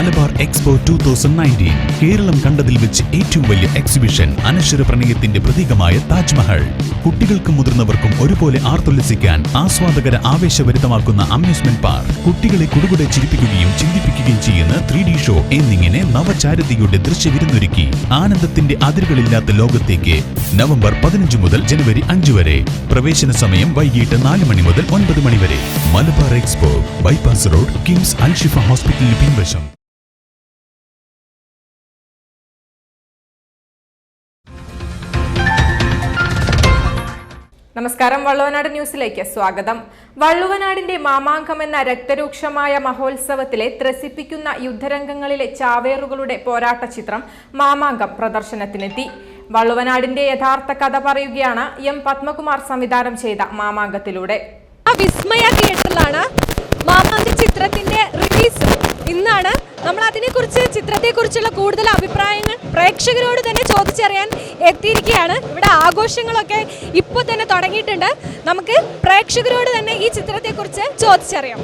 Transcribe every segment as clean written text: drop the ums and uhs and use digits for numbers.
Malabar expo 2019 Keralam കണ്ടതിൽ വെച്ച് ഏറ്റവും വലിയ എക്സിബിഷൻ. അനശ്വര പ്രണയത്തിന്റെ പ്രതീകമായ താജ്മഹൽ. കുട്ടികൾക്കും മുതിർന്നവർക്കും ഒരുപോലെ ആർത്തുല്ലസിക്കാൻ ആസ്വാദകര ആവേശഭരിതമാക്കുന്ന അമ്യൂസ്മെന്റ് പാർക്ക്. കുട്ടികളെ കുടുകുടെ ചിരിപ്പിക്കുകയും ചിന്തിപ്പിക്കുകയും ചെയ്യുന്ന 3D ഷോ എന്നിങ്ങനെ നവചാരുതയുടെ ദൃശ്യവിരുന്നൊരുക്കി ആനന്ദത്തിന്റെ അതിരുകളില്ലാത്ത ലോകത്തേക്ക്. നവംബർ 15 മുതൽ ജനുവരി 5 വരെ. പ്രവേശന സമയം വൈകിട്ട് 4 മണി മുതൽ 9 മണി വരെ. Malabar expo, bypass road, KIMS Alshifa ഹോസ്പിറ്റലിന് പിൻവശം. നമസ്കാരം, വള്ളുവനാട് ന്യൂസിലേക്ക് സ്വാഗതം. വള്ളുവനാടിന്റെ മാമാങ്കം എന്ന രക്തരൂക്ഷമായ മഹോത്സവത്തിലെ ത്രസിപ്പിക്കുന്ന യുദ്ധരംഗങ്ങളിലെ ചാവേറുകളുടെ പോരാട്ട ചിത്രം മാമാങ്കം പ്രദർശനത്തിനെത്തി. വള്ളുവനാടിന്റെ യഥാർത്ഥ കഥ പറയുകയാണ് എം പത്മകുമാർ സംവിധാനം ചെയ്ത മാമാങ്കത്തിലൂടെ. വിസ്മയ തിയേറ്ററിലാണ് മാമാങ്ക ചിത്രത്തിന്റെ റിലീസ്. ഇന്നാണ് നമ്മൾ അതിനെക്കുറിച്ച്, ചിത്രത്തെക്കുറിച്ചുള്ള കൂടുതൽ അഭിപ്രായങ്ങൾ പ്രേക്ഷകരോട് തന്നെ ചോദിച്ചറിയാൻ എത്തിയിരിക്കുകയാണ്. ഇവിടെ ആഘോഷങ്ങളൊക്കെ ഇപ്പോൾ തന്നെ തുടങ്ങിയിട്ടുണ്ട്. നമുക്ക് പ്രേക്ഷകരോട് തന്നെ ഈ ചിത്രത്തെക്കുറിച്ച് ചോദിച്ചറിയാം.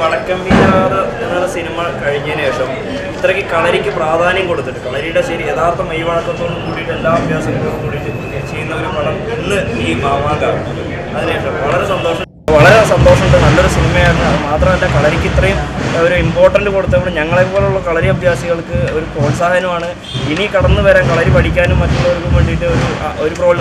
വടക്കംവീരാറ് എന്ന സിനിമ കഴിഞ്ഞതിന് ശേഷം ഇത്രയ്ക്ക് കളരിക്ക് പ്രാധാന്യം കൊടുത്തിട്ട്, കളരിയുടെ യഥാർത്ഥ മെയ്വഴക്കത്തോടും കൂടിയിട്ട് എല്ലാ അഭ്യാസങ്ങളോടും കൂടിയിട്ട് ചെയ്യുന്ന ഒരു പടം ഇന്ന് ഈ മാമാങ്കം. അതിനുശേഷം വളരെ സന്തോഷമുണ്ട്. നല്ലൊരു സിനിമയായിരുന്നു. അത് മാത്രമല്ല, കളരിക്ക് ഇത്രയും ഒരു ഇമ്പോർട്ടൻ്റ് കൊടുത്തപ്പോൾ ഞങ്ങളെപ്പോലുള്ള കളരി അഭ്യാസികൾക്ക് ഒരു പ്രോത്സാഹനമാണ്. ഇനി കടന്നു വരാൻ കളരി പഠിക്കാനും മറ്റുള്ളവർക്കും വേണ്ടിയിട്ട്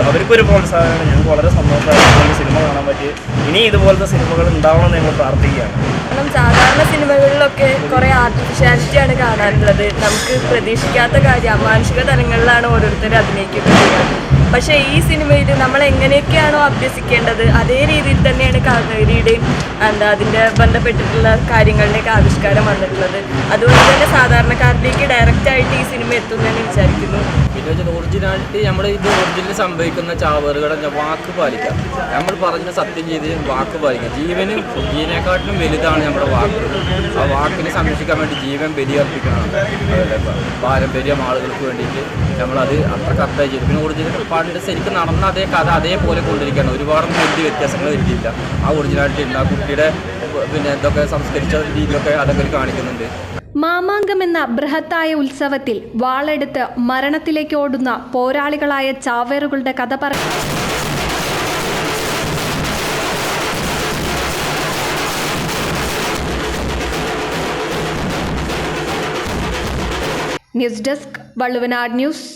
അവർക്കൊരു പ്രോത്സാഹനമാണ്. ഞങ്ങൾക്ക് വളരെ സന്തോഷമായിട്ട് സിനിമ കാണാൻ പറ്റി. ഇനി ഇതുപോലത്തെ സിനിമകൾ ഉണ്ടാവണമെന്ന് ഞങ്ങൾ പ്രാർത്ഥിക്കുകയാണ്. കാരണം സാധാരണ സിനിമകളിലൊക്കെ കുറേ ആർട്ടിഫിഷ്യാലിറ്റിയാണ് കാണാനുള്ളത്. നമുക്ക് പ്രതീക്ഷിക്കാത്ത കാര്യം, അമാനുഷിക തലങ്ങളിലാണ് ഓരോരുത്തരും അഭിനയിക്കുന്നത്. പക്ഷേ ഈ സിനിമയിൽ നമ്മൾ എങ്ങനെയൊക്കെയാണോ അഭ്യസിക്കേണ്ടത് അതേ രീതിയിൽ തന്നെയാണ് കളരിയുടെയും അതിൻ്റെ ബന്ധപ്പെട്ടിട്ടുള്ള കാര്യങ്ങളുടെയൊക്കെ ആവിഷ്കാരം വന്നിട്ടുള്ളത്. അതുകൊണ്ട് തന്നെ സാധാരണക്കാരിലേക്ക് ഡയറക്റ്റായിട്ട് ഈ സിനിമ എത്തുമെന്ന് വിചാരിക്കുന്നു. പിന്നെ ഒറിജിനാലിറ്റി, നമ്മൾ ഇത് ഒറിജിനൽ സംഭവിക്കുന്ന ചാവേറുകളെ വാക്ക് പാലിക്കാം. നമ്മൾ പറഞ്ഞ സത്യം ചെയ്ത് വാക്ക് പാലിക്കാം. ജീവനെക്കാട്ടിലും വലുതാണ് നമ്മുടെ വാക്ക്. ആ വാക്കിനെ സംരക്ഷിക്കാൻ വേണ്ടി ജീവൻ ബലിയർപ്പിക്കണം. പാരമ്പര്യം ആളുകൾക്ക് വേണ്ടിയിട്ട് നമ്മളത് അത്ര കറക്റ്റായി ചെയ്തു. പിന്നെ ഒറിജിനൽ പണ്ട് ശരിക്കും നടന്ന അതേ കഥ അതേപോലെ കൊണ്ടിരിക്കുകയാണ്. ഒരുപാട് വലിയ വ്യത്യാസങ്ങൾ വരുത്തിയില്ല. ആ ഒറിജിനാലിറ്റി ഉണ്ട്. ആ കുട്ടിയുടെ പിന്നെ എന്തൊക്കെ സംസ്കരിച്ച രീതിയൊക്കെ അതൊക്കെ കാണിക്കുന്നുണ്ട്. മാമാങ്കം എന്ന ബൃഹത്തായ ഉത്സവത്തിൽ വാളെടുത്ത് മരണത്തിലേക്ക് ഓടുന്ന പോരാളികളായ ചാവേറുകളുടെ കഥ ന്യൂസ് ഡെസ്ക്, വള്ളുവനാട് ന്യൂസ്.